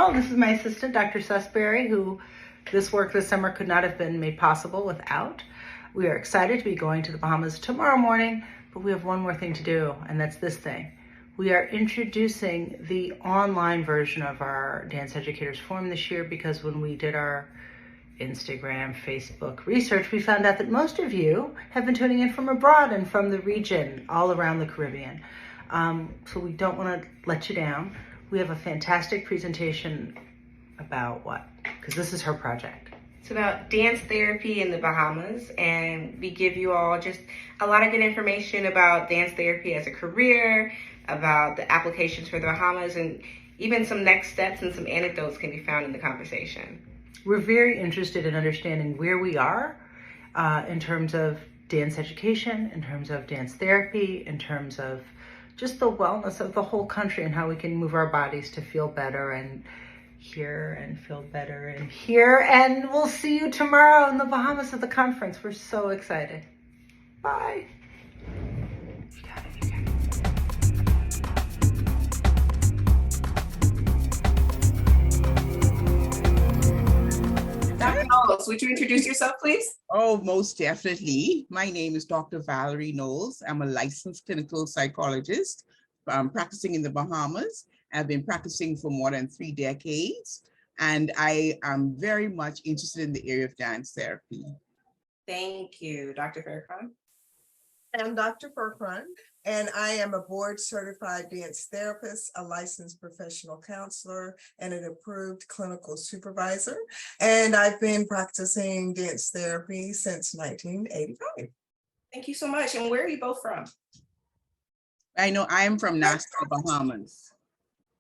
Carol. This is my assistant, Dr. Sussberry, who this work this summer could not have been made possible without. We are excited to be going to the Bahamas tomorrow morning, but we have one more thing to do, and that's this thing. We are introducing the online version of our Dance Educators Forum this year because when we did our Instagram, Facebook research, we found out that most of you have been tuning in from abroad and from the region, all around the Caribbean. So we don't want to let you down. We have a fantastic presentation about what? Because this is her project. It's about dance therapy in the Bahamas, and we give you all just a lot of good information about dance therapy as a career, about the applications for the Bahamas, and even some next steps and some anecdotes can be found in the conversation. We're very interested in understanding where we are in terms of dance education, in terms of dance therapy, in terms of just the wellness of the whole country and how we can move our bodies to feel better and here and feel better and here. And we'll see you tomorrow in the Bahamas at the conference. We're so excited. Bye. You got it, you got it. Dr. Knowles, would you introduce yourself, please? Oh, most definitely. My name is Dr. Valerie Knowles. I'm a licensed clinical psychologist practicing in the Bahamas. I've been practicing for more than 3 decades, and I am very much interested in the area of dance therapy. Thank you. Dr. Farrakhan? I'm Dr. Farrakhan, and I am a board certified dance therapist, a licensed professional counselor, and an approved clinical supervisor. And I've been practicing dance therapy since 1985. Thank you so much. And where are you both from? I know I'm from Nassau, Bahamas.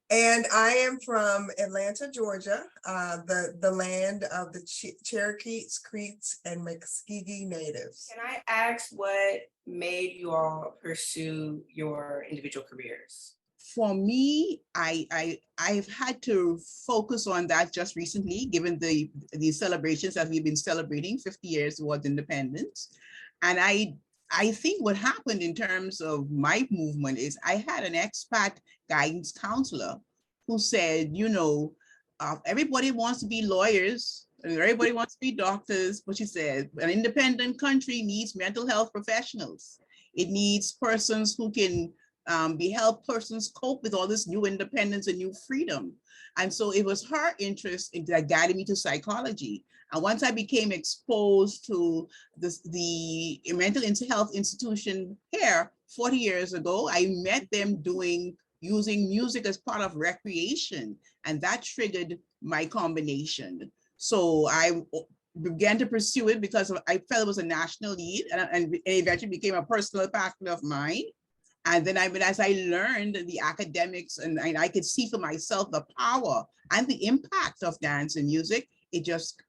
And I am from Atlanta, Georgia, the land of the Cherokees, Creeks, and Muskogee natives. Can I ask what made you all pursue your individual careers? For me, I've had to focus on that just recently, given the celebrations that we've been celebrating 50 years towards independence. And I think what happened in terms of my movement is I had an expat guidance counselor who said, you know, everybody wants to be lawyers and everybody wants to be doctors, but she said, an independent country needs mental health professionals. It needs persons who can help persons cope with all this new independence and new freedom. And so it was her interest that guided me to psychology. And once I became exposed to the mental health institution here 40 years ago, I met them using music as part of recreation. And that triggered my combination. So I began to pursue it because I felt it was a national need and it eventually became a personal passion of mine. And then as I learned the academics and I could see for myself the power and the impact of dance and music, it just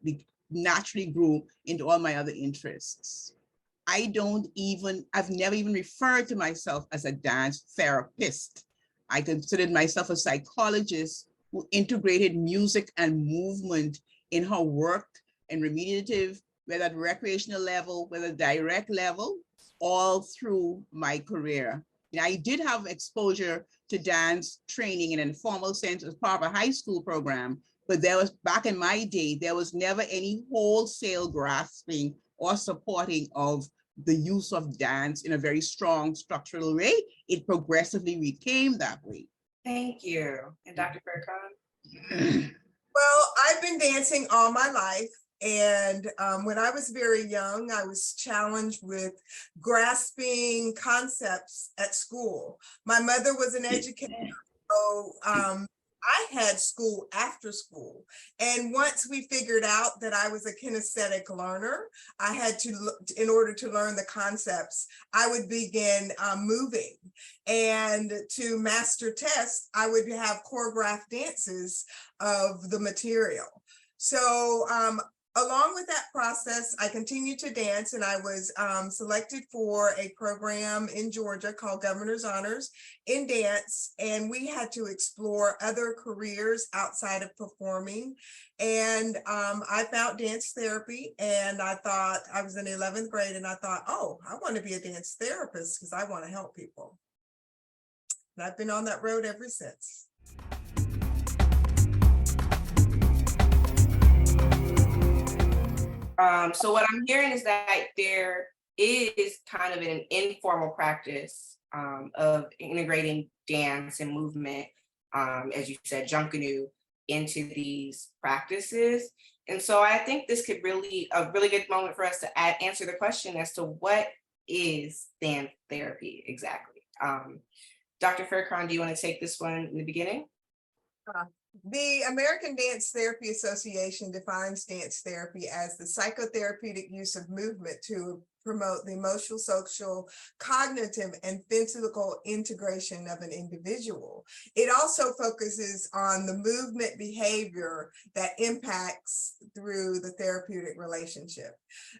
naturally grew into all my other interests. I've never even referred to myself as a dance therapist. I considered myself a psychologist who integrated music and movement in her work and remediative, whether at recreational level, whether direct level, all through my career. And I did have exposure to dance training in an informal sense as part of a high school program, but back in my day, there was never any wholesale grasping or supporting of the use of dance in a very strong structural way. It progressively became that way. Thank you. And Dr. Farrakhan? Well, I've been dancing all my life. And when I was very young, I was challenged with grasping concepts at school. My mother was an educator, so I had school after school. And once we figured out that I was a kinesthetic learner, I had to, in order to learn the concepts, I would begin moving. And to master tests, I would have choreographed dances of the material. So along with that process, I continued to dance, and I was selected for a program in Georgia called Governor's Honors in dance. And we had to explore other careers outside of performing. And I found dance therapy, and I thought, I was in 11th grade, and I thought, oh, I want to be a dance therapist because I want to help people. And I've been on that road ever since. So what I'm hearing is that there is kind of an informal practice of integrating dance and movement, as you said, Junkanoo, into these practices. And so I think this could a really good moment for us to answer the question as to what is dance therapy exactly. Dr. Faircron, do you want to take this one in the beginning? The American Dance Therapy Association defines dance therapy as the psychotherapeutic use of movement to promote the emotional, social, cognitive, and physical integration of an individual. It also focuses on the movement behavior that impacts through the therapeutic relationship.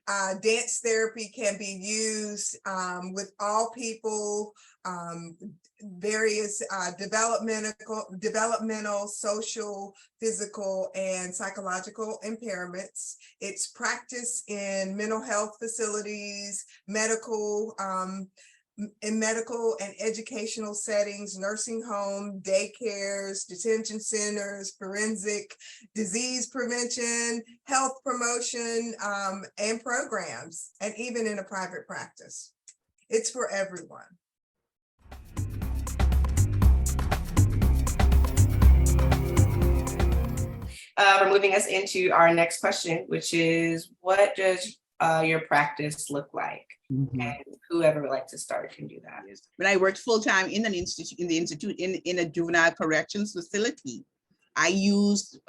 Dance therapy can be used with all people, various developmental, social, physical, and psychological impairments. It's practiced in mental health facilities, medical and educational settings, nursing home, daycares, detention centers, forensic, disease prevention, health promotion, and programs, and even in a private practice. It's for everyone. We're moving us into our next question, which is, what does your practice look like? Mhm. And whoever would like to start can do that. When I worked full-time in in a juvenile corrections facility, I used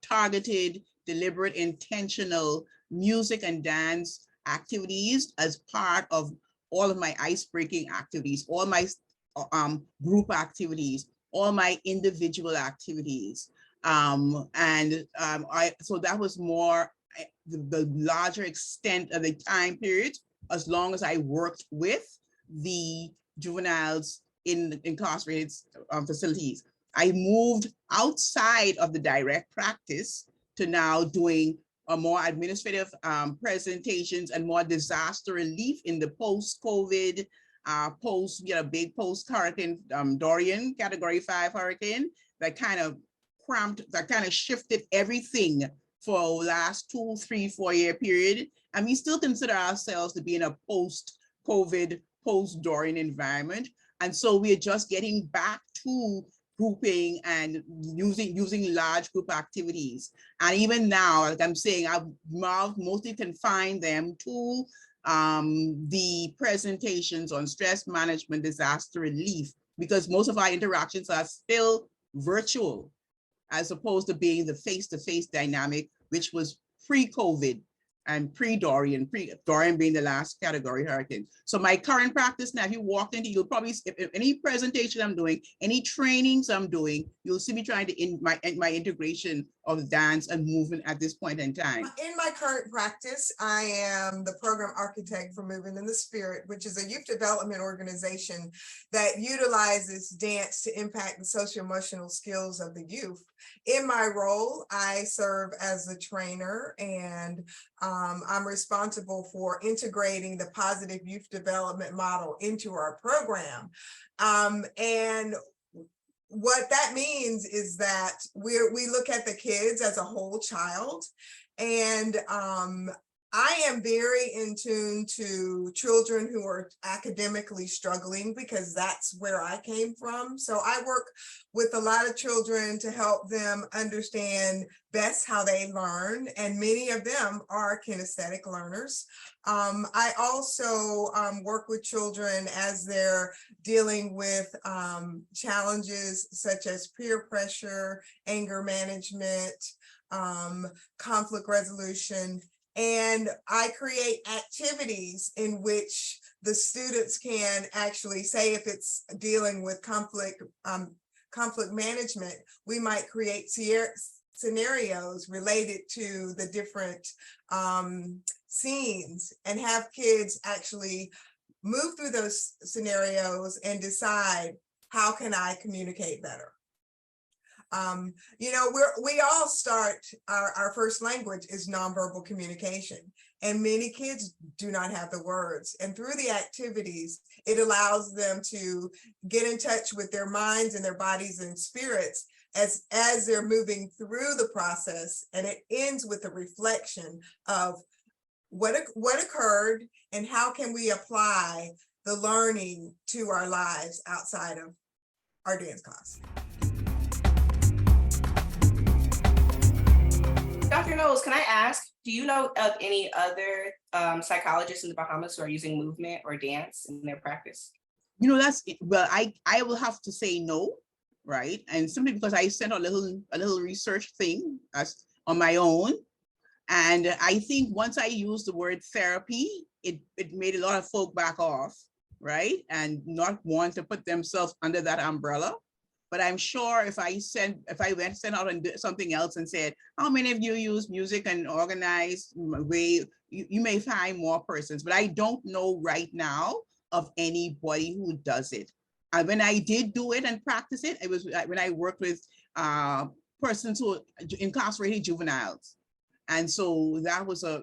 targeted, deliberate, intentional music and dance activities as part of all of my ice-breaking activities, all my group activities, all my individual activities. So that was more the larger extent of the time period, as long as I worked with the juveniles in incarcerated facilities. I moved outside of the direct practice to now doing more administrative presentations and more disaster relief in the post-COVID, big post-hurricane Dorian, Category 5 hurricane that kind of shifted everything for last 2, 3, 4 year period. And we still consider ourselves to be in a post-COVID, post-Dorian environment. And so we're just getting back to grouping and using large group activities. And even now, like I'm saying, I've mostly confined them to the presentations on stress management, disaster relief, because most of our interactions are still virtual, as opposed to being the face-to-face dynamic, which was pre-COVID and pre-Dorian, Dorian being the last category hurricane. So my current practice now, if you walked into, you'll probably, if any presentation I'm doing, any trainings I'm doing, you'll see me trying to my integration of dance and movement at this point in time. In my current practice, I am the program architect for Moving in the Spirit, which is a youth development organization that utilizes dance to impact the socio-emotional skills of the youth. In my role, I serve as a trainer, and I'm responsible for integrating the positive youth development model into our program. And what that means is that we look at the kids as a whole child, and I am very in tune to children who are academically struggling, because that's where I came from. So I work with a lot of children to help them understand best how they learn, and many of them are kinesthetic learners. I also work with children as they're dealing with challenges such as peer pressure, anger management, conflict resolution. And I create activities in which the students can actually, say if it's dealing with conflict management, we might create scenarios related to the different scenes, and have kids actually move through those scenarios and decide, how can I communicate better? We all start, our first language is nonverbal communication, and many kids do not have the words. And through the activities, it allows them to get in touch with their minds and their bodies and spirits as they're moving through the process, and it ends with a reflection of what occurred and how can we apply the learning to our lives outside of our dance class. Dr. Knowles, can I ask, do you know of any other psychologists in the Bahamas who are using movement or dance in their practice? That's, well, I will have to say no, right? And simply because I sent a little research thing as on my own. And I think once I used the word therapy, it made a lot of folk back off, right? And not want to put themselves under that umbrella. But I'm sure if I sent out and did something else and said, how many of you use music and organized way, you may find more persons, but I don't know right now of anybody who does it. When I did do it and practice it, it was when I worked with persons who were incarcerated juveniles. And so that was a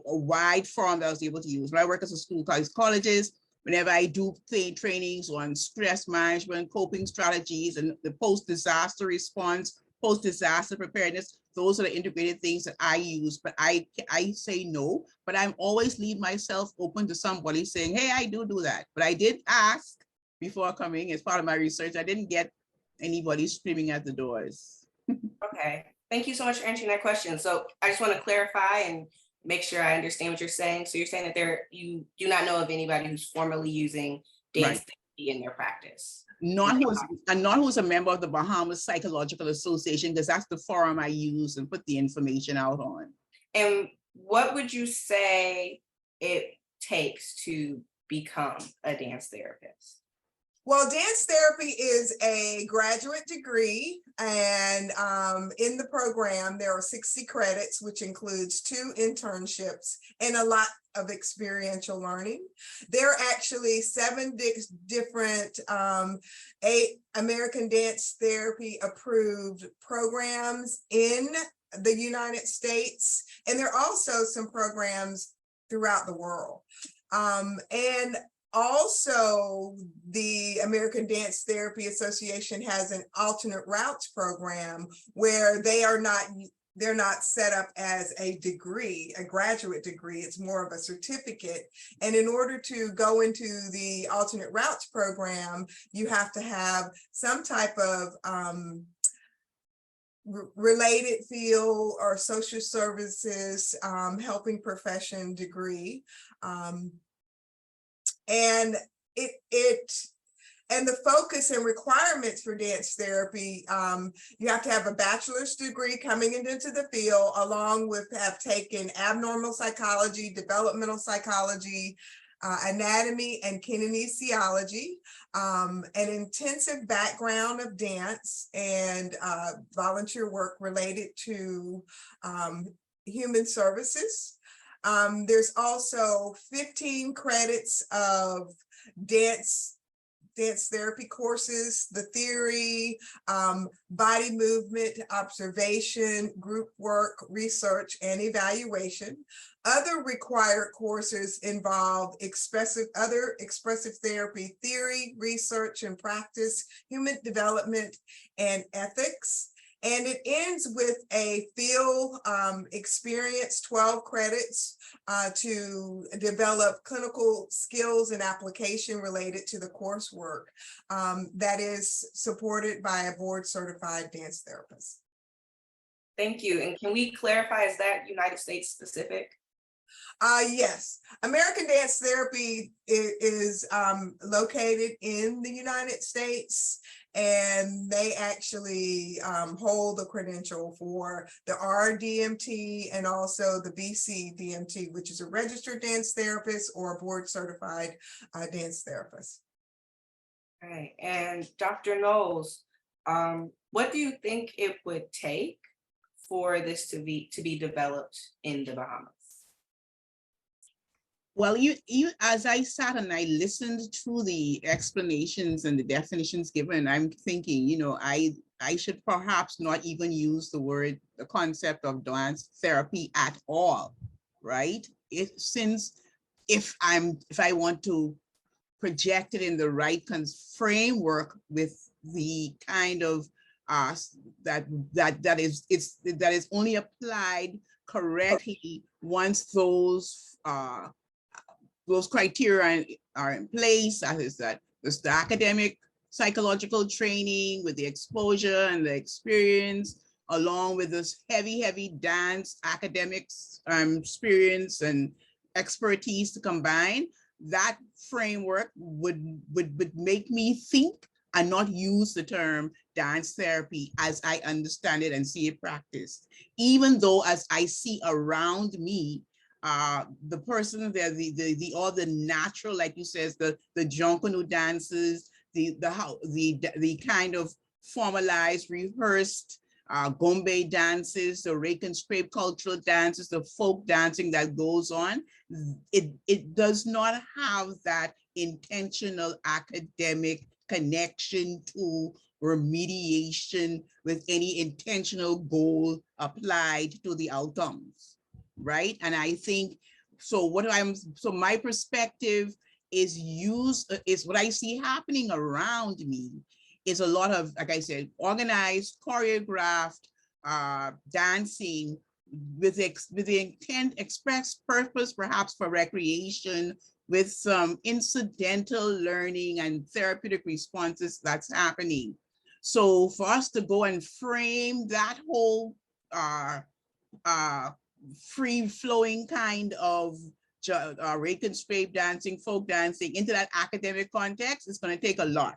wide forum that I was able to use. When I work as a school, colleges, whenever I do trainings on stress management, coping strategies, and the post-disaster response, post-disaster preparedness, those are the integrated things that I use. But I say no, but I'm always leave myself open to somebody saying, hey, I do that. But I did ask before coming as part of my research. I didn't get anybody screaming at the doors. Okay, thank you so much for answering that question. So I just want to clarify and make sure I understand what you're saying. So you're saying that you do not know of anybody who's formally using dance therapy in their practice. Not who's a member of the Bahamas Psychological Association, because that's the forum I use and put the information out on. And what would you say it takes to become a dance therapist? Well, dance therapy is a graduate degree, and in the program, there are 60 credits, which includes 2 internships and a lot of experiential learning. There are actually 7 different 8 American Dance Therapy approved programs in the United States, and there are also some programs throughout the world. And also, the American Dance Therapy Association has an alternate routes program where they're not set up as a degree, a graduate degree. It's more of a certificate. And in order to go into the alternate routes program, you have to have some type of related field or social services helping profession degree. And the focus and requirements for dance therapy, you have to have a bachelor's degree coming into the field, along with have taken abnormal psychology, developmental psychology, anatomy, and kinesiology, an intensive background of dance and volunteer work related to human services. There's also 15 credits of dance therapy courses, the theory, body movement, observation, group work, research, and evaluation. Other required courses involve other expressive therapy theory, research and practice, human development, and ethics. And it ends with a field experience, 12 credits to develop clinical skills and application related to the coursework that is supported by a board certified dance therapist. Thank you. And can we clarify, is that United States specific? Yes, American Dance Therapy is located in the United States, and they actually hold the credential for the RDMT and also the BCDMT, which is a registered dance therapist or a board certified dance therapist. All right, and Dr. Knowles, what do you think it would take for this to be developed in the Bahamas? Well, you as I sat and I listened to the explanations and the definitions given, I'm thinking, I should perhaps not even use the concept of dance therapy at all, right? If I want to project it in the right framework with the kind of that is only applied correctly once those criteria are in place. That is that there's the academic psychological training with the exposure and the experience, along with this heavy dance academics experience and expertise to combine. That framework would make me think and not use the term dance therapy as I understand it and see it practiced. Even though as I see around me, the person there, all the natural, like you says, the Jonkonu dances, the kind of formalized, rehearsed Gombe dances, the rake and scrape cultural dances, the folk dancing that goes on, it does not have that intentional academic connection to remediation with any intentional goal applied to the outcomes, right? And I think, so my perspective is what I see happening around me is a lot of, like I said, organized, choreographed dancing with the intent, express purpose, perhaps for recreation, with some incidental learning and therapeutic responses that's happening. So for us to go and frame that whole free-flowing kind of rake and scrape dancing, folk dancing into that academic context, it's going to take a lot,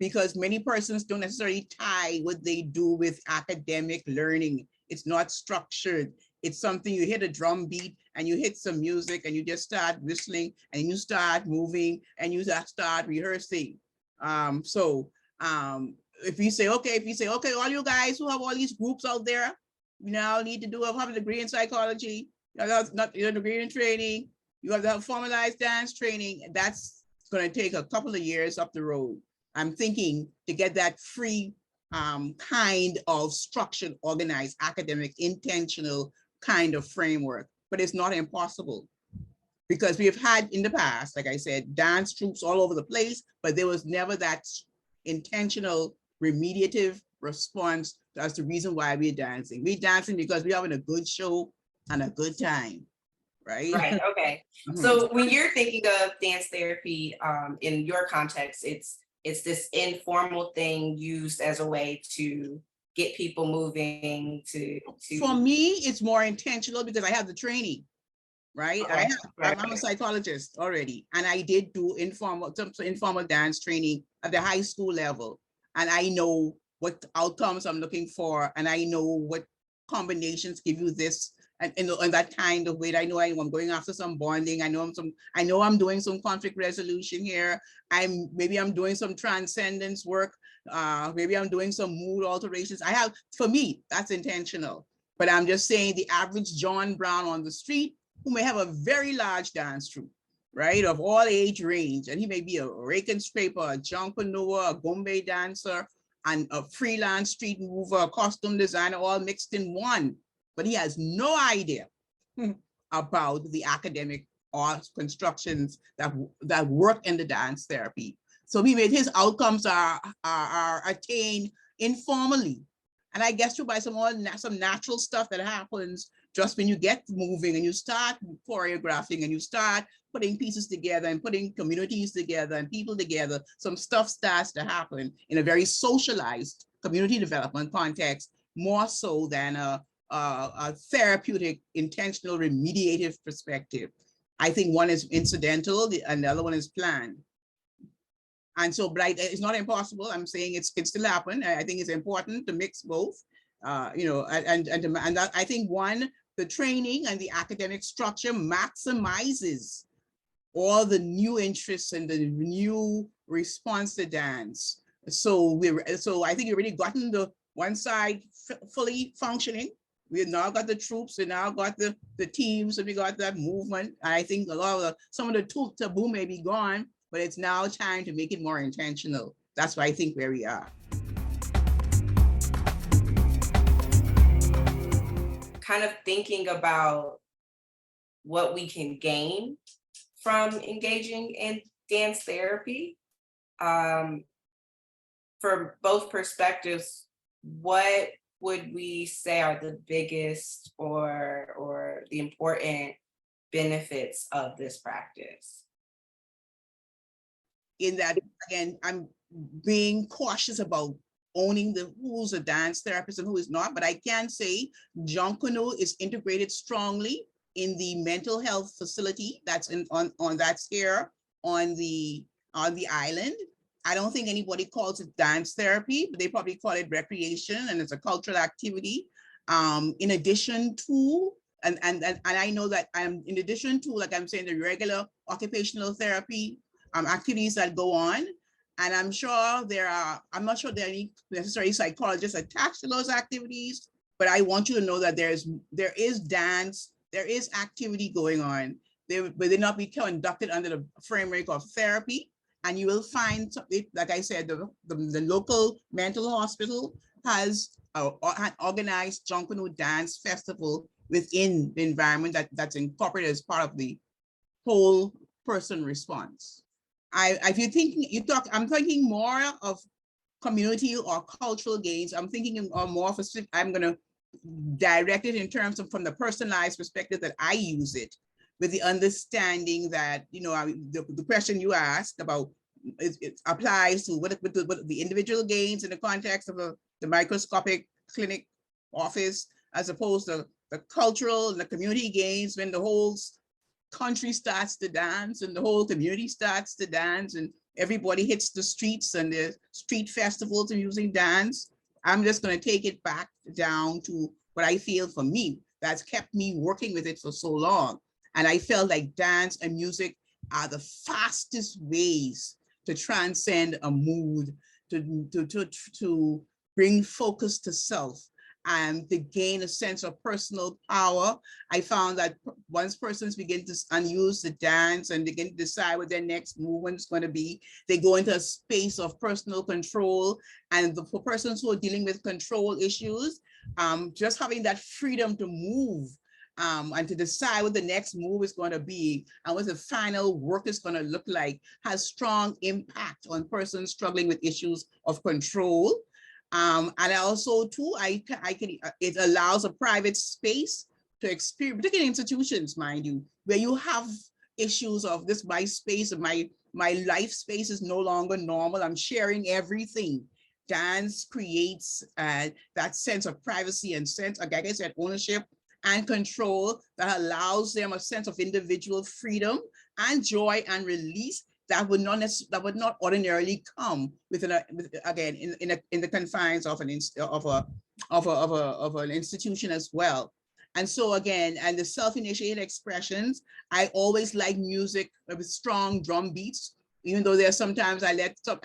because many persons don't necessarily tie what they do with academic learning. It's not structured. It's something you hit a drum beat and you hit some music and you just start whistling and you start moving and you start rehearsing. If you say, okay, all you guys who have all these groups out there, you now need to have a degree in psychology, not a degree in training, you have to have formalized dance training. That's going to take a couple of years up the road. I'm thinking to get that free kind of structured, organized, academic, intentional kind of framework, but it's not impossible, because we have had in the past, like I said, dance troupes all over the place, but there was never that intentional remediative response. That's the reason why we're dancing. We're dancing because we're having a good show and a good time, right? Right, okay. So when you're thinking of dance therapy in your context, it's this informal thing used as a way to get people moving to. For me, it's more intentional because I have the training, right? Okay. I'm a psychologist already, and I did do some informal dance training at the high school level. And I know what outcomes I'm looking for, and I know what combinations give you this and in that kind of way. I know I'm going after some bonding. I know I'm doing some conflict resolution here. Maybe I'm doing some transcendence work. Maybe I'm doing some mood alterations. For me, that's intentional. But I'm just saying the average John Brown on the street, who may have a very large dance troupe, right, of all age range, and he may be a rake and scraper, a jonkanua, a Gombe dancer, and a freelance street mover, a costume designer, all mixed in one. But he has no idea about the academic art constructions that work in the dance therapy. So his outcomes are attained informally. And I guess by some natural stuff that happens just when you get moving and you start choreographing and you start putting pieces together and putting communities together and people together, some stuff starts to happen in a very socialized community development context, more so than a therapeutic, intentional, remediative perspective. I think one is incidental and the other one is planned. And so, but it's not impossible. I'm saying it can still happen. I think it's important to mix both, and that, I think the training and the academic structure maximizes all the new interests and the new response to dance. So I think we've already gotten the one side fully functioning. We've now got the troops, we now got the teams, and we got that movement. I think some of the taboo may be gone, but it's now time to make it more intentional. That's why I think where we are. Kind of thinking about what we can gain from engaging in dance therapy. For both perspectives, what would we say are the biggest or the important benefits of this practice? In that, again, I'm being cautious about owning who's a dance therapist and who is not, but I can say Junkanoo is integrated strongly in the mental health facility that's on that's here on the island. I don't think anybody calls it dance therapy, but they probably call it recreation, and it's a cultural activity. In addition to, and I know that I'm in addition to, like I'm saying, the regular occupational therapy activities that go on. And I'm sure I'm not sure there are any necessary psychologists attached to those activities, but I want you to know that there is dance, there is activity going on. But they not be conducted under the framework of therapy. And you will find, like I said, the local mental hospital has an organized Junkanoo Dance Festival within the environment that's incorporated as part of the whole person response. If you're thinking, I'm thinking more of community or cultural gains. I'm thinking more of I'm going to direct it in terms of from the personalized perspective that I use it, with the understanding that, the question you asked about, it applies to what the individual gains in the context of the microscopic clinic office, as opposed to the cultural and the community gains when the whole country starts to dance and the whole community starts to dance and everybody hits the streets and the street festivals and using dance. I'm just going to take it back down to what I feel for me that's kept me working with it for so long. And I felt like dance and music are the fastest ways to transcend a mood, to bring focus to self, and to gain a sense of personal power. I found that once persons begin to unuse the dance and begin to decide what their next movement is going to be, they go into a space of personal control. And for persons who are dealing with control issues, just having that freedom to move and to decide what the next move is going to be and what the final work is going to look like has strong impact on persons struggling with issues of control. And also too, it allows a private space to experience, particularly institutions, mind you, where you have issues of this, my space and my life space is no longer normal. I'm sharing everything. Dance creates that sense of privacy and sense, like I said, ownership and control that allows them a sense of individual freedom and joy and release that would not ordinarily come again in the confines of an institution as well. And so again, and the self-initiated expressions, I always like music with strong drum beats, even though there's sometimes I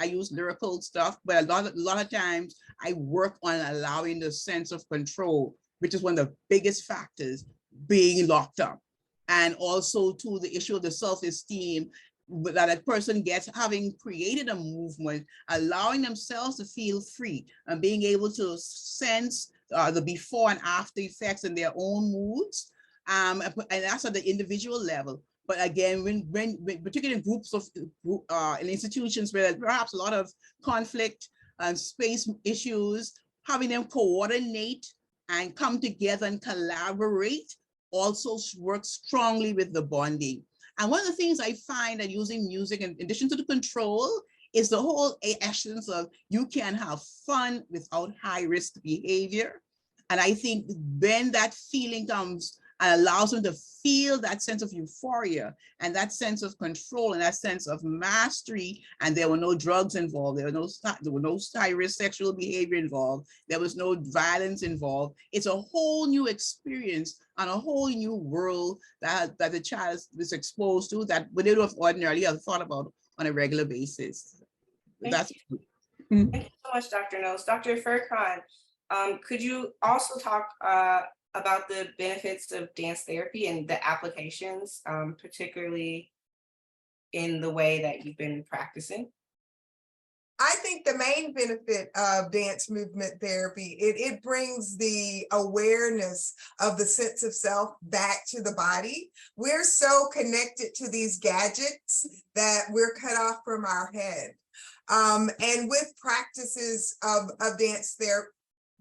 use lyrical stuff, but a lot of times I work on allowing the sense of control, which is one of the biggest factors, being locked up. And also to the issue of the self-esteem that a person gets having created a movement, allowing themselves to feel free and being able to sense the before and after effects in their own moods. And that's at the individual level. But again, when particularly in groups of in institutions where there's perhaps a lot of conflict and space issues, having them coordinate and come together and collaborate also works strongly with the bonding. And one of the things I find that using music, in addition to the control, is the whole essence of you can have fun without high risk behavior. And I think when that feeling comes and allows them to feel that sense of euphoria and that sense of control and that sense of mastery, and there were no drugs involved, there were no high risk sexual behavior involved, there was no violence involved. It's a whole new experience and a whole new world that the child is exposed to that they would have ordinarily have thought about on a regular basis. Thank you so much, Dr. Knowles. Dr. Furkan, could you also talk about the benefits of dance therapy and the applications, particularly in the way that you've been practicing? I think the main benefit of dance movement therapy, it brings the awareness of the sense of self back to the body. We're so connected to these gadgets that we're cut off from our head. And with practices of dance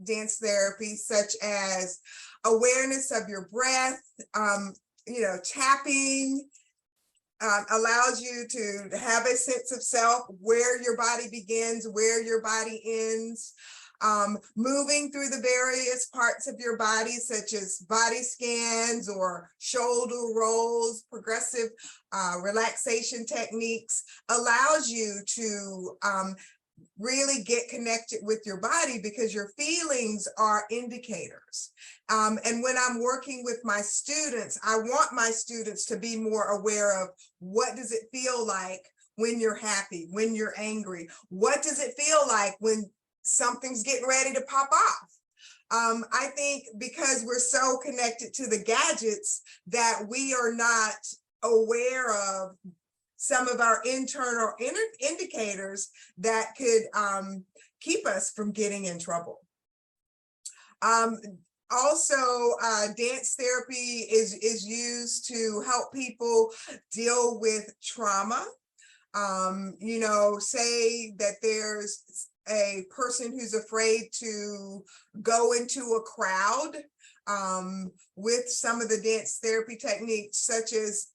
dance therapy, such as awareness of your breath, tapping, allows you to have a sense of self, where your body begins, where your body ends, moving through the various parts of your body, such as body scans or shoulder rolls, progressive relaxation techniques, allows you to really get connected with your body, because your feelings are indicators. And when I'm working with my students, I want my students to be more aware of, what does it feel like when you're happy, when you're angry? What does it feel like when something's getting ready to pop off? I think because we're so connected to the gadgets that we are not aware of some of our internal indicators that could keep us from getting in trouble. Also, dance therapy is used to help people deal with trauma. Say that there's a person who's afraid to go into a crowd, with some of the dance therapy techniques, such as,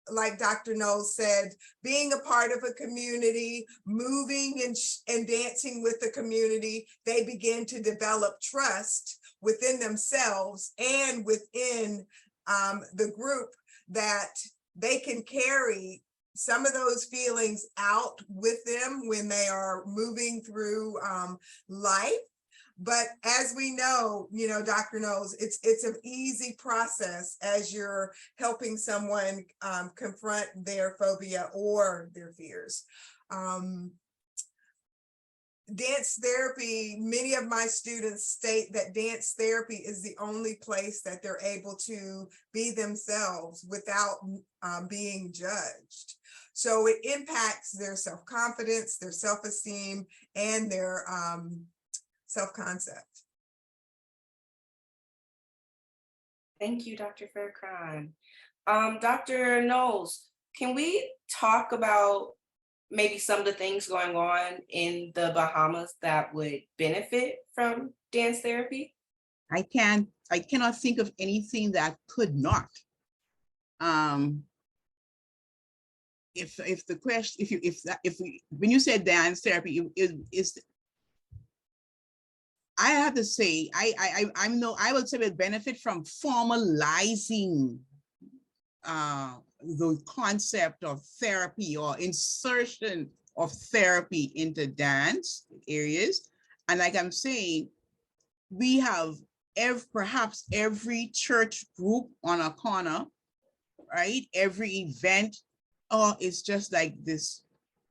like Dr. Knowles said, being a part of a community, moving and dancing with the community, they begin to develop trust within themselves and within the group, that they can carry some of those feelings out with them when they are moving through life. But as we know, Dr. Knowles, it's an easy process as you're helping someone confront their phobia or their fears. Dance therapy, many of my students state that dance therapy is the only place that they're able to be themselves without being judged. So it impacts their self-confidence, their self-esteem, and their self-concept. Thank you, Dr. Faircron. Dr. Knowles, can we talk about maybe some of the things going on in the Bahamas that would benefit from dance therapy? I cannot think of anything that could not. If the question, when you said dance therapy, is I have to say, I would say it benefit from formalizing the concept of therapy or insertion of therapy into dance areas. And like I'm saying, we have perhaps every church group on a corner, right? Every event, it's just like this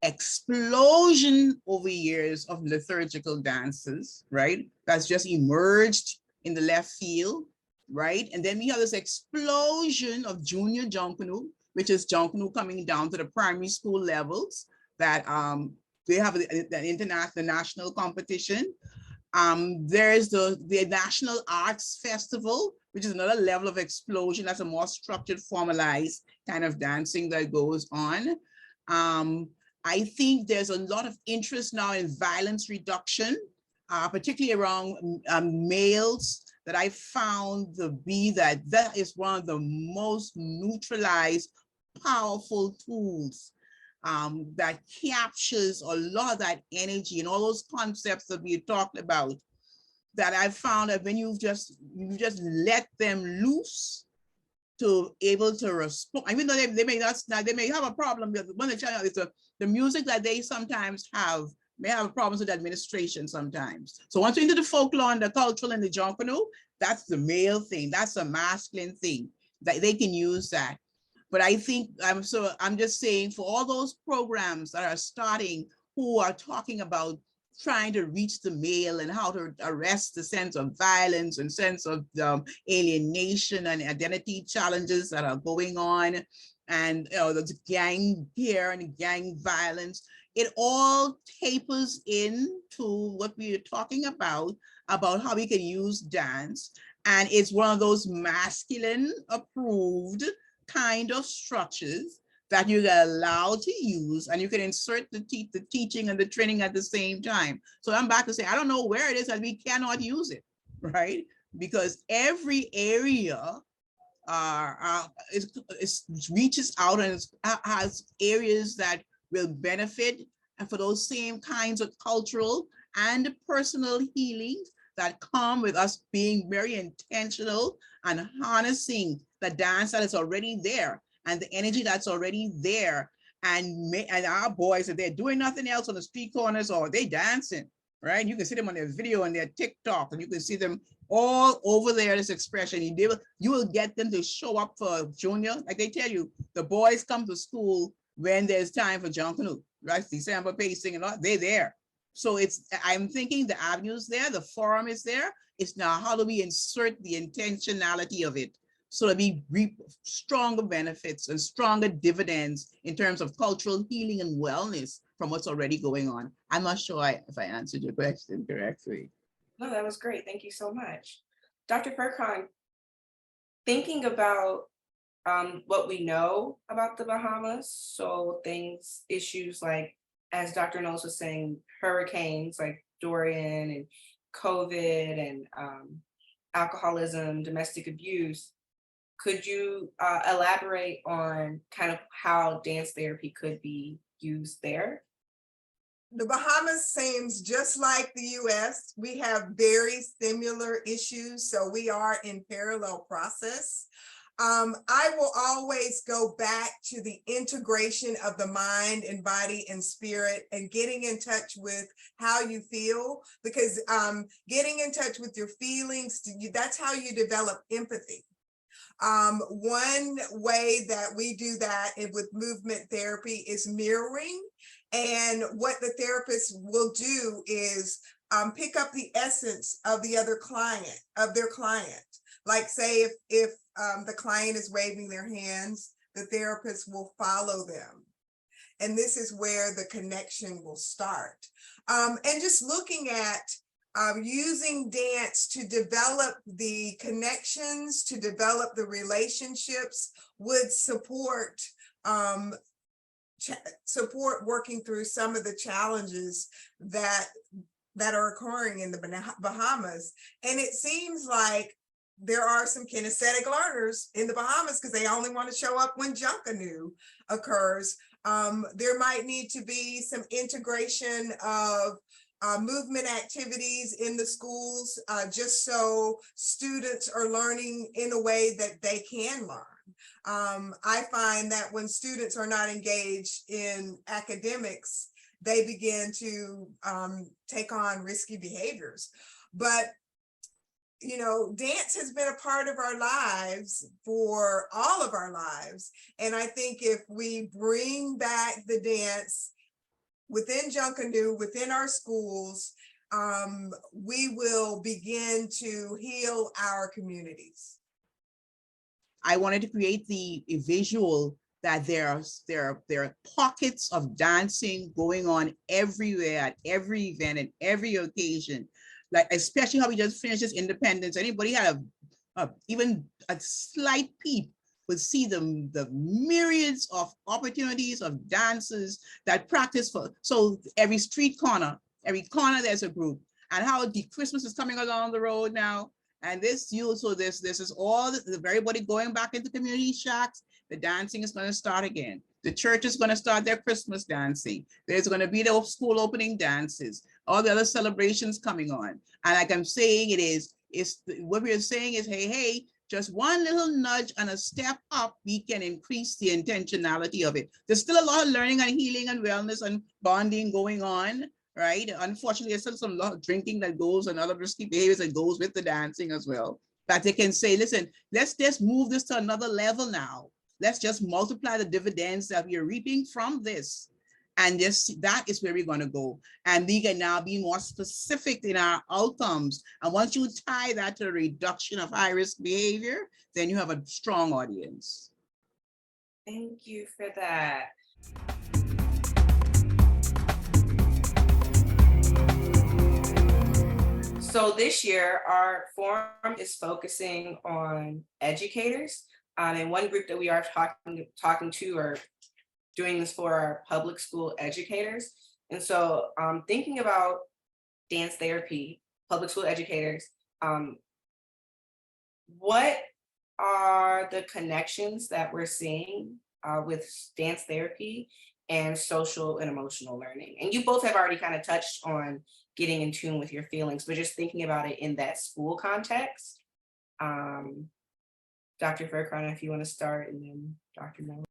explosion over years of liturgical dances, right? That's just emerged in the left field, right? And then we have this explosion of junior Jonkunu, which is Jonkunu coming down to the primary school levels, that they have the national competition. There's the National Arts Festival, which is another level of explosion. That's a more structured, formalized kind of dancing that goes on. I think there's a lot of interest now in violence reduction, particularly around males, that I found to be that is one of the most neutralized, powerful tools that captures a lot of that energy and all those concepts that we talked about, that I found that when you just let them loose to able to respond, even though they may have a problem with one of the channel is the music that they sometimes have may have problems with administration sometimes. So once you're into the folklore and the cultural and the jonkunu, that's the male thing, that's the masculine thing, that they can use that. But I think I'm just saying, for all those programs that are starting who are talking about trying to reach the male and how to arrest the sense of violence and sense of alienation and identity challenges that are going on, and the gang here and gang violence, it all tapers into what we're talking about how we can use dance. And it's one of those masculine approved kind of structures that you get allowed to use, and you can insert the teaching and the training at the same time. So I'm back to say, I don't know where it is that we cannot use it, right? Because every area reaches out and has areas that will benefit and for those same kinds of cultural and personal healings that come with us being very intentional and harnessing the dance that is already there and the energy that's already there. And our boys, if they're doing nothing else on the street corners or they dancing, right? You can see them on their video and their TikTok, and you can see them all over there, this expression. You will get them to show up for junior. Like they tell you, the boys come to school when there's time for junk canoe, right? December pacing and all, they're there. So I'm thinking the avenue's there, the forum is there. It's now how do we insert the intentionality of it so that we reap stronger benefits and stronger dividends in terms of cultural healing and wellness from what's already going on. I'm not sure if I answered your question correctly. No, that was great. Thank you so much. Dr. Furkan, thinking about what we know about the Bahamas, so issues like, as Dr. Knowles was saying, hurricanes like Dorian and COVID and alcoholism, domestic abuse. Could you elaborate on kind of how dance therapy could be used there? The Bahamas seems just like the US. We have very similar issues, so we are in parallel process. I will always go back to the integration of the mind and body and spirit and getting in touch with how you feel, because getting in touch with your feelings, that's how you develop empathy. One way that we do that with movement therapy is mirroring. And what the therapist will do is pick up the essence of the other client, of their client. Like say if the client is waving their hands, the therapist will follow them. And this is where the connection will start. And just looking at using dance to develop the connections, to develop the relationships would support working through some of the challenges that are occurring in the Bahamas. And it seems like there are some kinesthetic learners in the Bahamas because they only want to show up when Junkanoo occurs. There might need to be some integration of movement activities in the schools, just so students are learning in a way that they can learn. I find that when students are not engaged in academics, they begin to take on risky behaviors. But you know, dance has been a part of our lives for all of our lives. And I think if we bring back the dance within Junkanoo, within our schools, we will begin to heal our communities. I wanted to create a visual that there are pockets of dancing going on everywhere, at every event, and every occasion. Like, especially how we just finished this Independence. Anybody had even a slight peep would see the myriads of opportunities of dances that practice for. So every street corner, there's a group. And how the Christmas is coming along the road now. And this is all everybody going back into community shacks. The dancing is going to start again. The church is going to start their Christmas dancing. There's going to be the school opening dances, all the other celebrations coming on. And like I'm saying, what we're saying is, hey, just one little nudge and a step up, we can increase the intentionality of it. There's still a lot of learning and healing and wellness and bonding going on, right? Unfortunately, there's still some lot of drinking that goes and other risky behaviors that goes with the dancing as well. But they can say, listen, let's just move this to another level now. Let's just multiply the dividends that we are reaping from this. And that is where we're going to go. And we can now be more specific in our outcomes. And once you tie that to the reduction of high-risk behavior, then you have a strong audience. Thank you for that. So this year, our forum is focusing on educators. And one group that we are talking to are doing this for our public school educators. And so thinking about dance therapy, public school educators, what are the connections that we're seeing with dance therapy and social and emotional learning? And you both have already kind of touched on getting in tune with your feelings, but just thinking about it in that school context. Dr. Faircroft, if you want to start, and then Dr. Miller.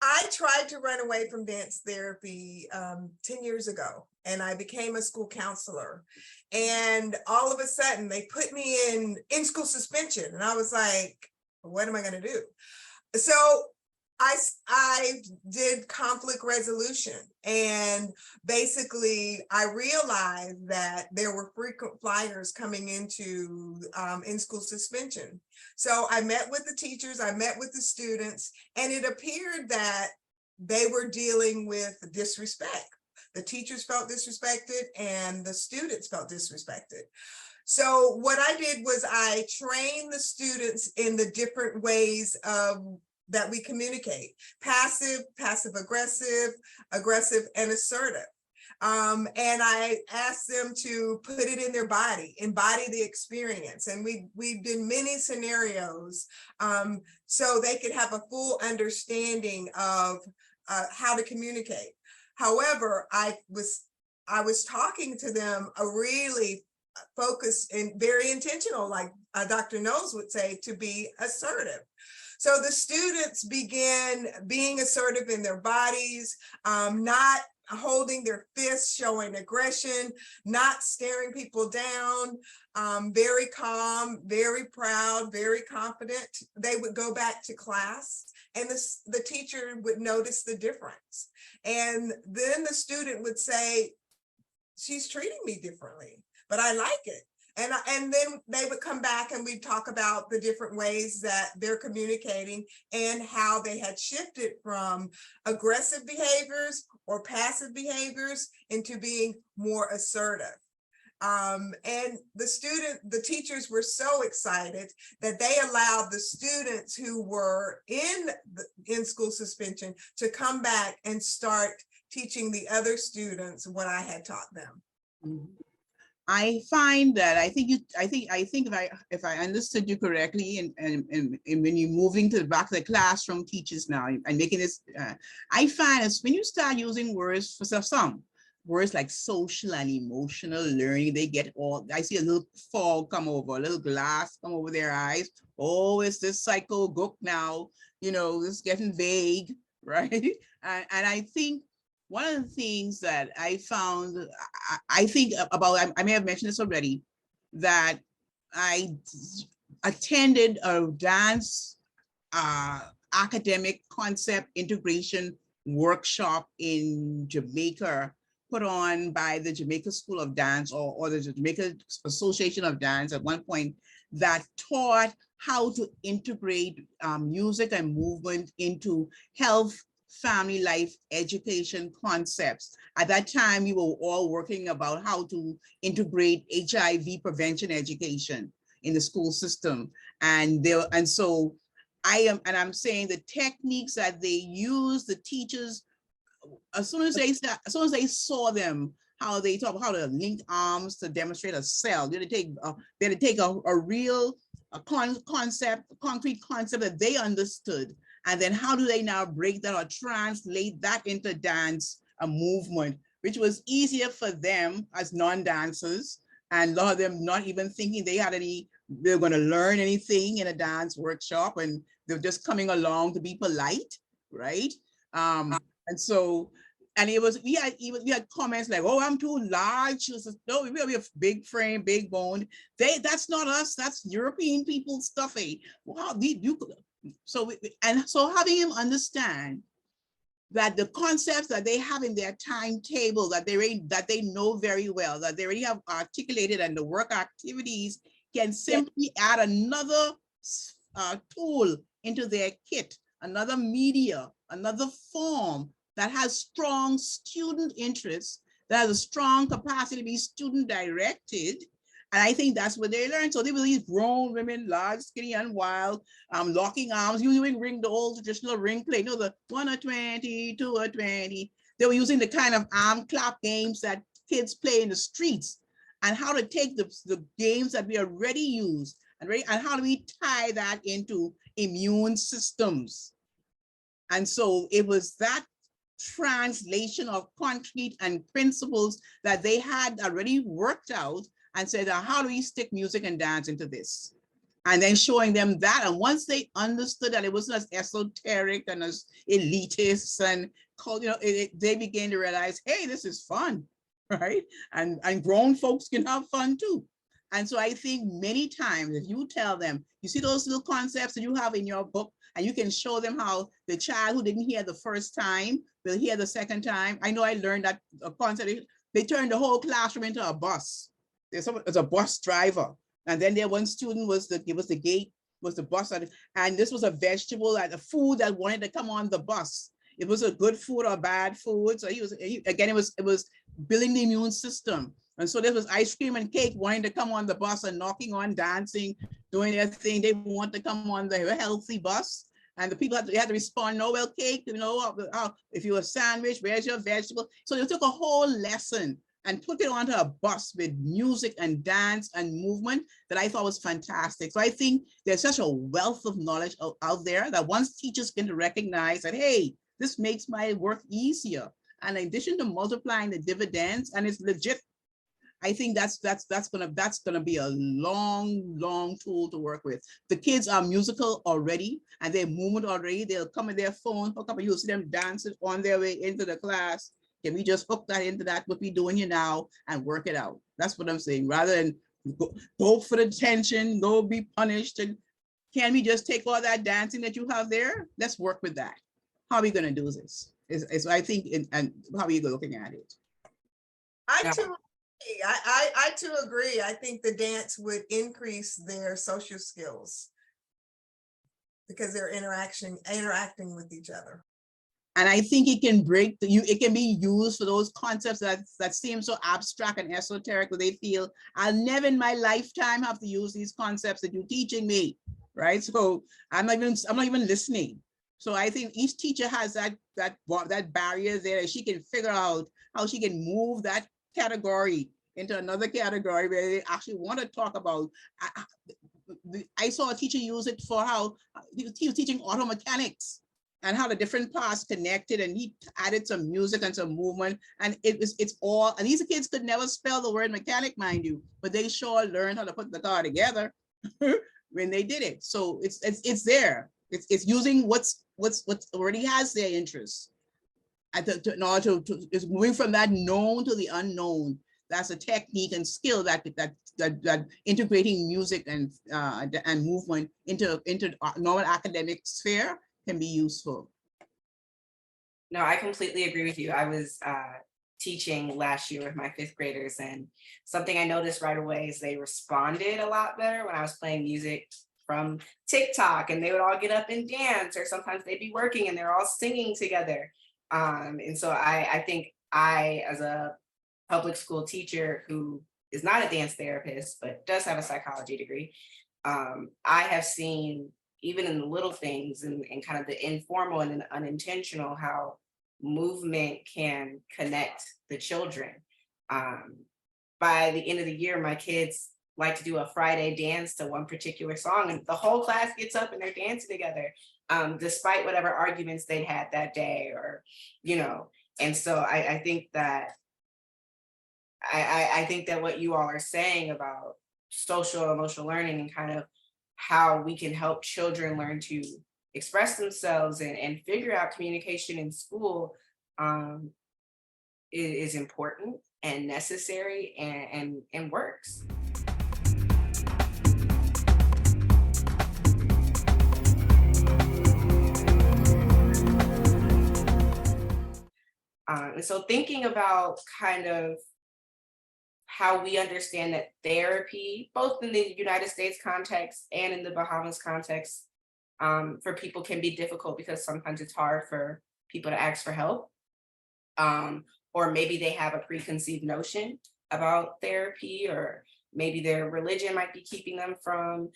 I tried to run away from dance therapy 10 years ago, and I became a school counselor. And all of a sudden, they put me in school suspension, and I was like, "What am I going to do?" So I did conflict resolution, and basically I realized that there were frequent flyers coming into in-school suspension. So I met with the teachers, I met with the students, and it appeared that they were dealing with disrespect. The teachers felt disrespected and the students felt disrespected. So what I did was I trained the students in the different ways of that we communicate: passive, passive aggressive, aggressive, and assertive. And I asked them to put it in their body, embody the experience. And we did many scenarios so they could have a full understanding of how to communicate. However, I was talking to them a really focused and very intentional, like Dr. Knowles would say, to be assertive. So the students began being assertive in their bodies, not holding their fists, showing aggression, not staring people down, very calm, very proud, very confident. They would go back to class, and the teacher would notice the difference. And then the student would say, "She's treating me differently, but I like it." And then they would come back and we'd talk about the different ways that they're communicating and how they had shifted from aggressive behaviors or passive behaviors into being more assertive. And the teachers were so excited that they allowed the students who were in school suspension to come back and start teaching the other students what I had taught them. Mm-hmm. I find that I think if I understood you correctly, and when you're moving to the back of the classroom, teachers now and making this, I find is when you start using words for some words like social and emotional learning, they get all. I see a little fog come over, a little glass come over their eyes. Oh, it's this psycho book now. You know, it's getting vague, right? And I think one of the things that I found, I think about, I may have mentioned this already, that I attended a dance academic concept integration workshop in Jamaica, put on by the Jamaica School of Dance or the Jamaica Association of Dance at one point, that taught how to integrate music and movement into health, family life, education concepts. At that time, we were all working about how to integrate HIV prevention education in the school system. And so I'm saying the techniques that they use, the teachers, as soon as they saw them, how they talk how to link arms to demonstrate a cell, they had to take a real concrete concept that they understood. And then how do they now break that or translate that into dance, a movement, which was easier for them as non-dancers, and a lot of them not even thinking they were going to learn anything in a dance workshop, and they're just coming along to be polite, right? And so, and we had comments like, "Oh, I'm too large." No, we have big frame, big bone. That's not us. That's European people stuff. Wow, so having him understand that the concepts that they have in their timetable, that they know very well, that they already have articulated, and the work activities can simply add another tool into their kit, another media, another form that has strong student interest, that has a strong capacity to be student directed, And I think that's what they learned. So they were these grown women, large, skinny, and wild, locking arms, using ring, the old traditional ring play, the 1 or 20, 2 or 20. They were using the kind of arm clap games that kids play in the streets, and how to take the games that we already use and how do we tie that into immune systems. And so it was that translation of concrete and principles that they had already worked out and said, how do we stick music and dance into this? And then showing them that. And once they understood that it wasn't as esoteric and as elitist and they began to realize, hey, this is fun, right? And grown folks can have fun too. And so I think many times if you tell them, you see those little concepts that you have in your book, and you can show them how the child who didn't hear the first time will hear the second time. I know I learned that concept. They turned the whole classroom into a bus. There's a bus driver. And then there one student was the gate, was the bus. And this was a vegetable, like a food that wanted to come on the bus. It was a good food or bad food. So it was building the immune system. And so there was ice cream and cake wanting to come on the bus and knocking on, dancing, doing their thing. They want to come on the healthy bus. And the people had to respond, no, well, cake, if you're a sandwich, where's your vegetable? So they took a whole lesson and put it onto a bus with music and dance and movement that I thought was fantastic. So I think there's such a wealth of knowledge out there that once teachers can recognize that, hey, this makes my work easier. And in addition to multiplying the dividends, and it's legit, I think that's gonna be a long tool to work with. The kids are musical already, and they're movement already. They'll come with their phone, hook up, and you'll see them dancing on their way into the class. Can we just hook that into that, what we're doing here now, and work it out? That's what I'm saying. Rather than go for the tension, go be punished, and can we just take all that dancing that you have there? Let's work with that. How are we gonna do this? Is I think, and how are you looking at it? I too agree. I too agree. I think the dance would increase their social skills because they're interacting with each other. And I think it can it can be used for those concepts that seem so abstract and esoteric, where they feel, I'll never in my lifetime have to use these concepts that you're teaching me, right? So I'm not even listening. So I think each teacher has that barrier there that she can figure out how she can move that category into another category where they actually want to talk about. I saw a teacher use it for how he was teaching auto mechanics and how the different parts connected, and he added some music and some movement, and it's all, and these kids could never spell the word mechanic, mind you, but they sure learned how to put the car together when they did it. So it's there. It's using what's already has their interest. It's moving from that known to the unknown. That's a technique and skill that integrating music and movement into normal academic sphere can be useful. No, I completely agree with you. I was teaching last year with my fifth graders, and something I noticed right away is they responded a lot better when I was playing music from TikTok, and they would all get up and dance, or sometimes they'd be working and they're all singing together. And so I think as a public school teacher who is not a dance therapist, but does have a psychology degree, I have seen, even in the little things and kind of the informal and the unintentional, how movement can connect the children. By the end of the year, my kids like to do a Friday dance to one particular song, and the whole class gets up and they're dancing together, despite whatever arguments they'd had that day, or, and so I think that I think that what you all are saying about social emotional learning and kind of how we can help children learn to express themselves and figure out communication in school is important and necessary and works. And so thinking about kind of how we understand that therapy, both in the United States context and in the Bahamas context, for people can be difficult because sometimes it's hard for people to ask for help. Or maybe they have a preconceived notion about therapy, or maybe their religion might be keeping them from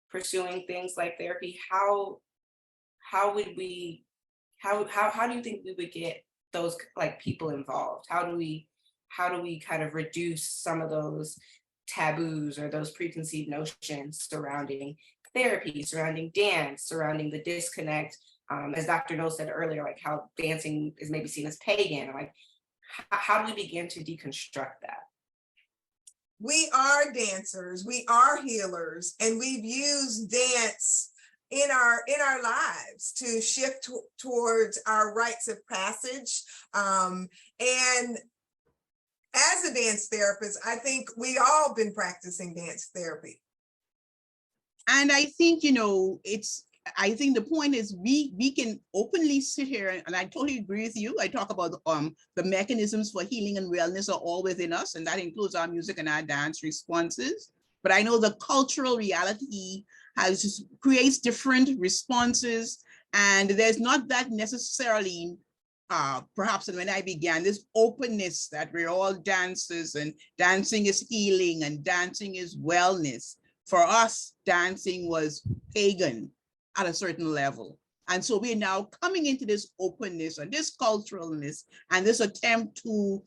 pursuing things like therapy. How would we how do you think we would get those like people involved? How do we kind of reduce some of those taboos or those preconceived notions surrounding therapy, surrounding dance, surrounding the disconnect? As Dr. No said earlier, like how dancing is maybe seen as pagan. Like, how do we begin to deconstruct that? We are dancers, we are healers, and we've used dance in our lives to shift towards our rites of passage. And as a dance therapist, I think we all been practicing dance therapy. And I think, I think the point is we can openly sit here, and I totally agree with you. I talk about the mechanisms for healing and wellness are all within us, and that includes our music and our dance responses. But I know the cultural reality creates different responses, and there's not that necessarily, perhaps when I began, this openness that we're all dancers and dancing is healing and dancing is wellness. For us, dancing was pagan at a certain level. And so we're now coming into this openness and this culturalness and this attempt to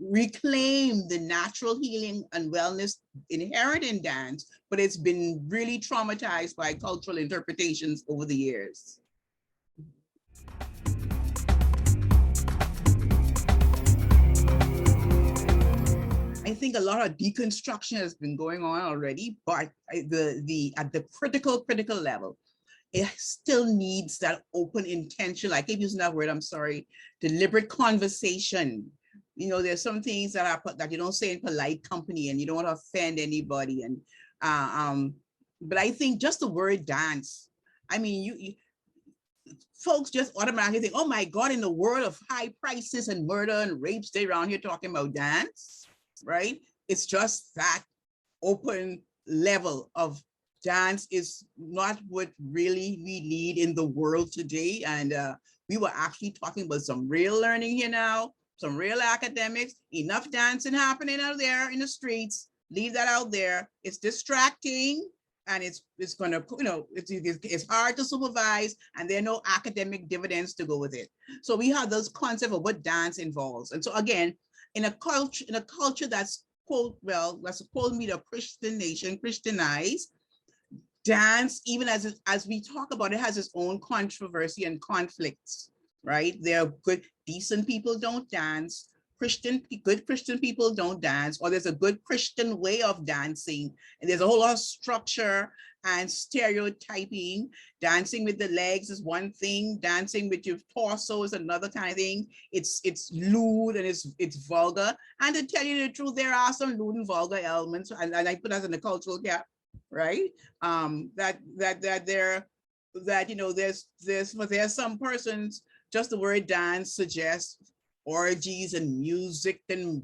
reclaim the natural healing and wellness inherent in dance, but it's been really traumatized by cultural interpretations over the years. I think a lot of deconstruction has been going on already, but at the critical level, it still needs that open intention. I keep using that word, I'm sorry, deliberate conversation. There's some things that you don't say in polite company, and you don't want to offend anybody. And but I think just the word dance, I mean, you folks just automatically think, oh my God, in the world of high prices and murder and rape, stay around here talking about dance, right? It's just that open level of dance is not what really we need in the world today. And we were actually talking about some real learning here now, some real academics, enough dancing happening out there in the streets. Leave that out there. It's distracting, and it's going to, it's hard to supervise, and there are no academic dividends to go with it. So we have this concept of what dance involves. And so again, in a culture that's let's suppose me the Christian nation, Christianized, dance, even as we talk about it, has its own controversy and conflicts, right? There are good, decent people don't dance. Good Christian people don't dance, or there's a good Christian way of dancing, and there's a whole lot of structure and stereotyping. Dancing with the legs is one thing, dancing with your torso is another kind of thing. It's lewd and it's vulgar. And to tell you the truth, there are some lewd and vulgar elements, and I put that in the cultural gap, right? There's some persons, just the word dance suggests orgies and music and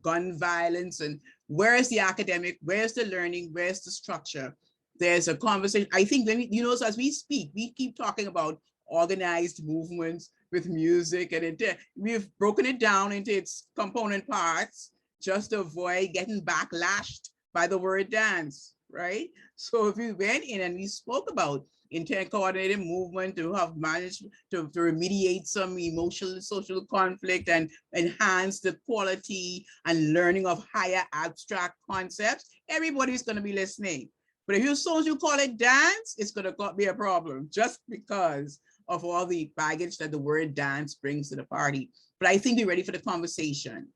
gun violence. And where's the academic? Where's the learning? Where's the structure? There's a conversation. I think, as we speak, we keep talking about organized movements with music, and we've broken it down into its component parts just to avoid getting backlashed by the word dance, right? So if we went in and we spoke about inter-coordinated movement to have managed to remediate some emotional social conflict and enhance the quality and learning of higher abstract concepts, everybody's going to be listening. But if as soon as you call it dance, it's going to be a problem just because of all the baggage that the word dance brings to the party. But I think we're ready for the conversation.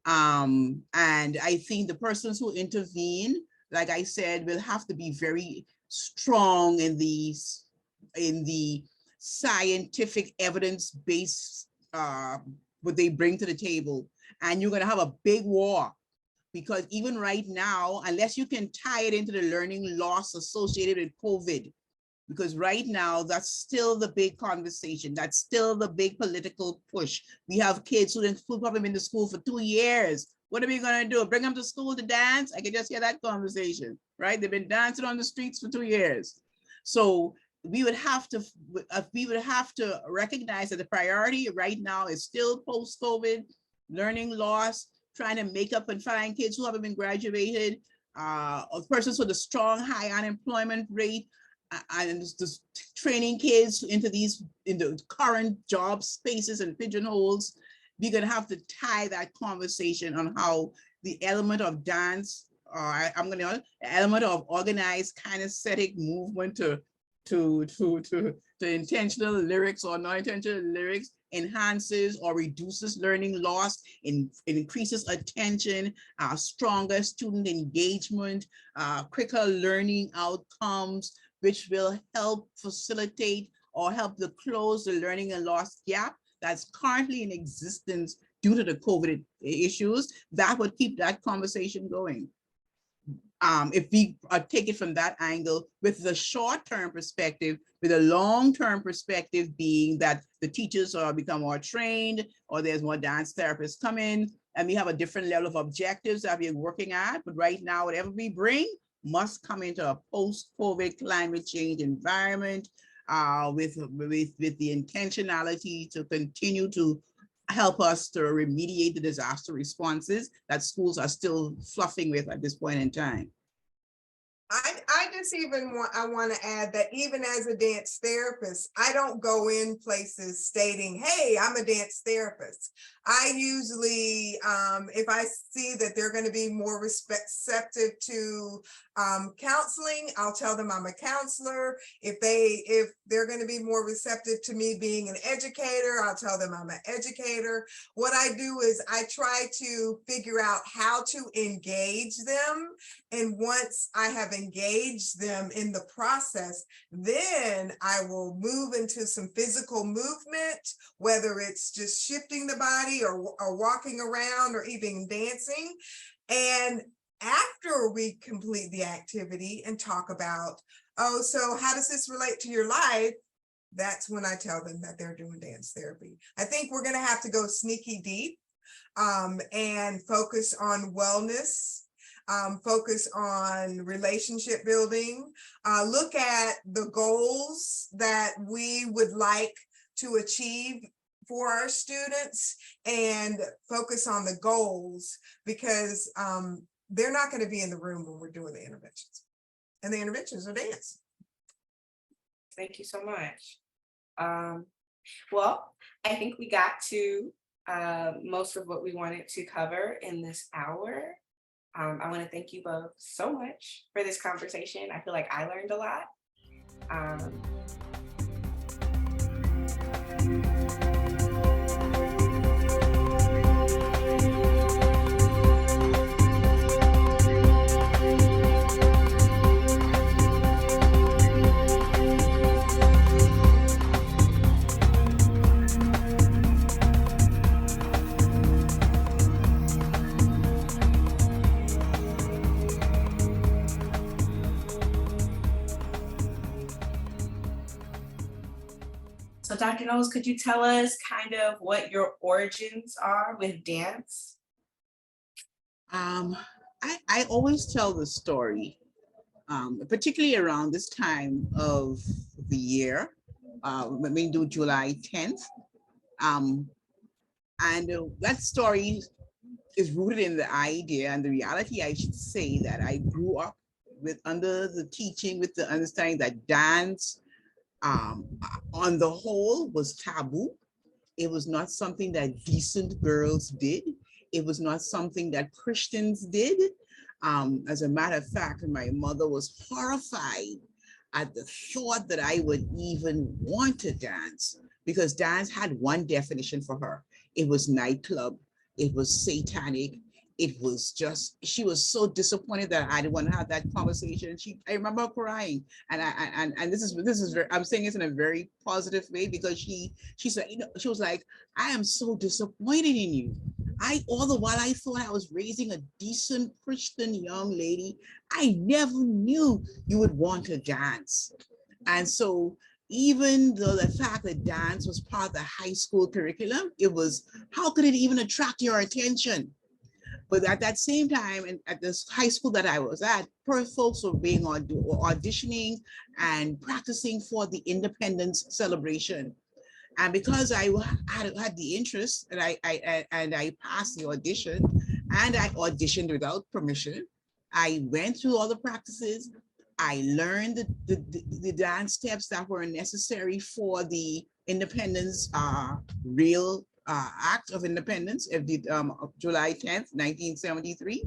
And I think the persons who intervene, like I said, will have to be very strong in the scientific evidence-based what they bring to the table. And you're going to have a big war, because even right now, unless you can tie it into the learning loss associated with COVID, because right now that's still the big conversation, that's still the big political push. We have kids who probably been to school for 2 years. What are we going to do? Bring them to school to dance? I can just hear that conversation, right? They've been dancing on the streets for 2 years. So we would have to recognize that the priority right now is still post-COVID, learning loss, trying to make up and find kids who haven't been graduated, persons with a strong high unemployment rate, and just training kids into the current job spaces and pigeonholes. We're gonna have to tie that conversation on how the element of dance, I'm gonna element of organized kinesthetic movement to intentional lyrics or non-intentional lyrics enhances or reduces learning loss, increases attention, stronger student engagement, quicker learning outcomes, which will help facilitate or help to close the learning and loss gap that's currently in existence due to the COVID issues. That would keep that conversation going. If we take it from that angle, with the short-term perspective, with a long-term perspective being that the teachers are become more trained, or there's more dance therapists come in, and we have a different level of objectives that we're working at. But right now, whatever we bring must come into a post-COVID climate change environment, with the intentionality to continue to help us to remediate the disaster responses that schools are still fluffing with at this point in time. I just I want to add that even as a dance therapist, I don't go in places stating, hey, I'm a dance therapist. I usually, if I see that they're going to be more receptive to counseling, I'll tell them I'm a counselor. If they're going to be more receptive to me being an educator, I'll tell them I'm an educator. What I do is I try to figure out how to engage them. And once I have engaged them in the process, then I will move into some physical movement, whether it's just shifting the body or walking around or even dancing. And after we complete the activity and talk about, oh, so how does this relate to your life? That's when I tell them that they're doing dance therapy. I think we're going to have to go sneaky deep and focus on wellness, focus on relationship building, look at the goals that we would like to achieve for our students, and focus on the goals, because they're not going to be in the room when we're doing the interventions, and the interventions are dance. Thank you so much. Well, I think we got to most of what we wanted to cover in this hour. I want to thank you both so much for this conversation. I feel like I learned a lot. So Dr. Knowles, could you tell us kind of what your origins are with dance? I always tell the story, particularly around this time of the year, when we do July 10th. And that story is rooted in the idea and the reality, I should say, that I grew up with under the teaching, with the understanding that dance, on the whole, was taboo. It was not something that decent girls did. It was not something that Christians did. As a matter of fact, my mother was horrified at the thought that I would even want to dance, because dance had one definition for her. It was nightclub. It was satanic. It was just, she was so disappointed that I didn't want to have that conversation. I remember crying, and this is very, I'm saying this in a very positive way, because she said, you know, she was like, I am so disappointed in you. All the while I thought I was raising a decent Christian young lady, I never knew you would want to dance. And so even though the fact that dance was part of the high school curriculum, it was, how could it even attract your attention? But at that same time, and at this high school that I was at, folks were being auditioning and practicing for the independence celebration. And because I had the interest, and I passed the audition, and I auditioned without permission, I went through all the practices. I learned the dance steps that were necessary for the independence, real act of independence of July 10th, 1973.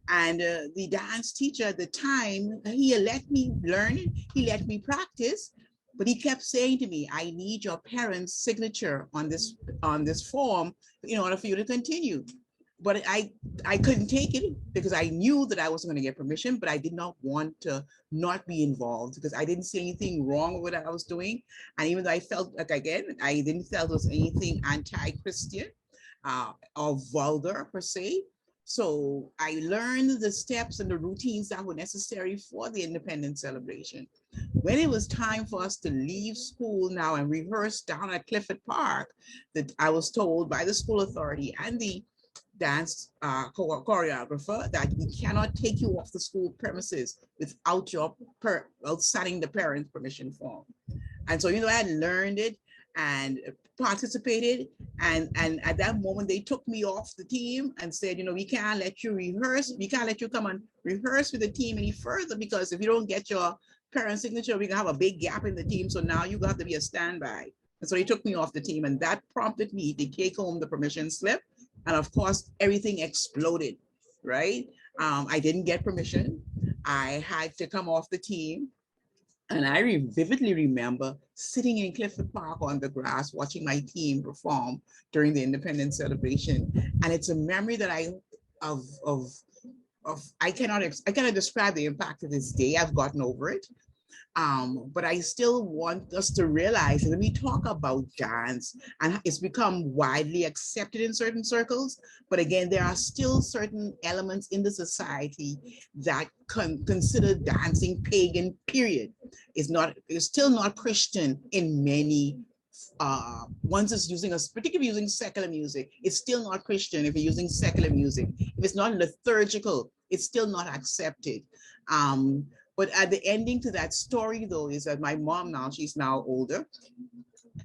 And the dance teacher at the time, he let me learn, he let me practice, but he kept saying to me, I need your parents' signature on this form in order for you to continue. But I couldn't take it because I knew that I wasn't going to get permission, but I did not want to not be involved because I didn't see anything wrong with what I was doing. And even though I felt like, again, I didn't feel there was anything anti-Christian or vulgar per se. So I learned the steps and the routines that were necessary for the independence celebration. When it was time for us to leave school now and rehearse down at Clifford Park, that I was told by the school authority and the dance choreographer that we cannot take you off the school premises without signing the parent permission form. And so, I had learned it and participated. And at that moment, they took me off the team and said, we can't let you rehearse. We can't let you come and rehearse with the team any further because if you don't get your parent signature, we can have a big gap in the team. So now you got to be a standby. And so they took me off the team, and that prompted me to take home the permission slip. And of course, everything exploded, right? I didn't get permission. I had to come off the team. And I vividly remember sitting in Clifford Park on the grass, watching my team perform during the independence celebration. And it's a memory that I cannot describe the impact to this day. I've gotten over it. But I still want us to realize that when we talk about dance, and it's become widely accepted in certain circles, but again, there are still certain elements in the society that consider dancing pagan, period. It's still not Christian in many once it's particularly using secular music, it's still not Christian if you're using secular music. If it's not liturgical, it's still not accepted. But at the ending to that story, though, is that my mom she's now older.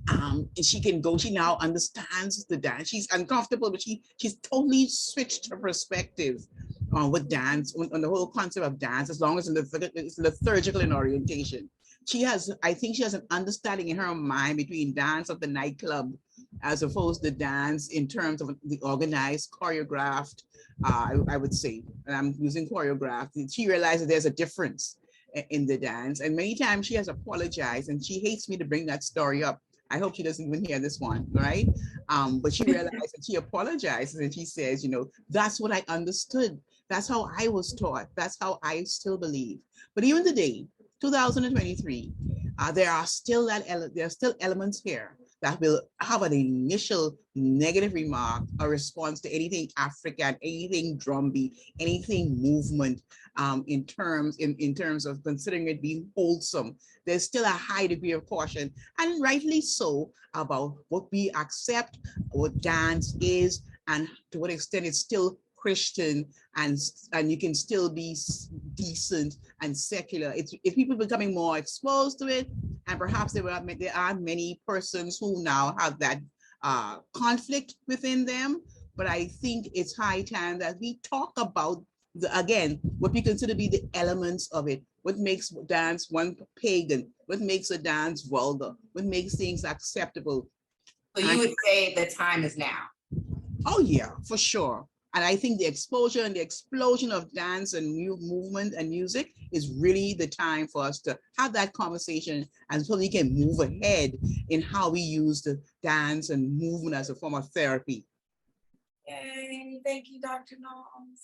And she now understands the dance. She's uncomfortable, but she's totally switched her perspective on what dance, on the whole concept of dance, as long as it's liturgical in orientation. I think she has an understanding in her mind between dance of the nightclub as opposed to dance in terms of the organized, choreographed, I would say, and I'm using choreographed. She realizes there's a difference in the dance. And many times she has apologized, and she hates me to bring that story up. I hope she doesn't even hear this one, right? But she realized that she apologizes and she says, that's what I understood. That's how I was taught. That's how I still believe. But even today, 2023, there are still elements here that will have an initial negative remark, a response to anything African, anything drumbeat, anything movement, in terms of considering it being wholesome. There's still a high degree of caution, and rightly so, about what we accept, what dance is, and to what extent it's still Christian, and you can still be decent and secular. If people are becoming more exposed to it, and perhaps there are many persons who now have that conflict within them. But I think it's high time that we talk about what we consider to be the elements of it. What makes dance one pagan? What makes a dance vulgar? What makes things acceptable? So you would say the time is now? Oh yeah, for sure. And I think the exposure and the explosion of dance and new movement and music is really the time for us to have that conversation, and so we can move ahead in how we use the dance and movement as a form of therapy. Yay, thank you, Dr. Knowles.